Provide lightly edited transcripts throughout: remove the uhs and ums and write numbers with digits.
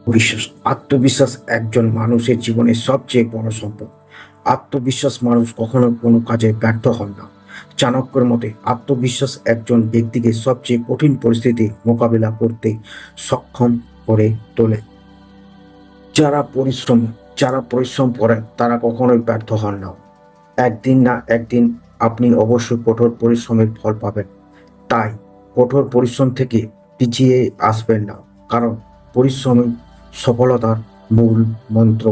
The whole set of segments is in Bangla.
বিশ্বাস আত্মবিশ্বাস একজন মানুষের জীবনের সবচেয়ে বড় সম্পদ। আত্মবিশ্বাস মানুষ কখনো কোনো কাজে ব্যর্থ হন না। চাণক্যের মতে আত্মবিশ্বাস একজন ব্যক্তিকে সবচেয়ে কঠিন পরিস্থিতি মোকাবিলা করতে সক্ষম করে তোলে। যারা যারা পরিশ্রম করেন তারা কখনোই ব্যর্থ হন না। একদিন না একদিন আপনি অবশ্যই কঠোর পরিশ্রমের ফল পাবেন। তাই কঠোর পরিশ্রম থেকে পিছিয়ে আসবেন না, কারণ পরিশ্রমই সফলতার মূল মন্ত্র।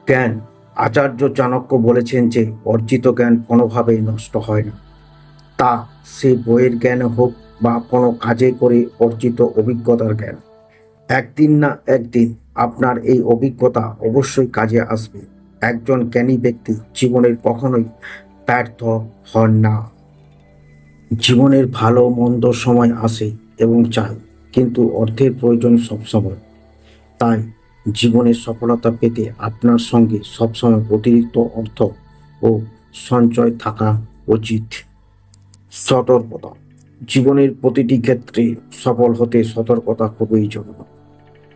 জ্ঞান আচার্য চাণক্য বলেছেন যে অর্জিত জ্ঞান কোনোভাবেই নষ্ট হয় না। তা সে বইয়ের জ্ঞান হোক বা কোনো কাজে করে অর্জিত অভিজ্ঞতার জ্ঞান। একদিন না একদিন আপনার এই অভিজ্ঞতা অবশ্যই কাজে আসবে। একজন জ্ঞানী ব্যক্তি জীবনের কখনোই ব্যর্থ হন না। জীবনের ভালো মন্দ সময় আসে এবং যায়, কিন্তু অর্থের প্রয়োজন সবসময়। তাই জীবনের সফলতা পেতে আপনার সঙ্গে সবসময় অতিরিক্ত অর্থ ও সঞ্চয় থাকা উচিত। সতর্কতা জীবনের প্রতিটি ক্ষেত্রে সফল হতে সতর্কতা খুবই জরুরি।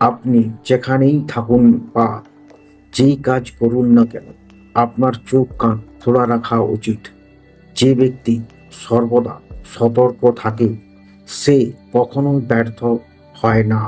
আপনি যেখানেই থাকুন বা যেই কাজ করুন না কেন, আপনার চোখ কান খোলা রাখা উচিত। যে ব্যক্তি সর্বদা সতর্ক থাকে সে কখনো ব্যর্থ হয় না।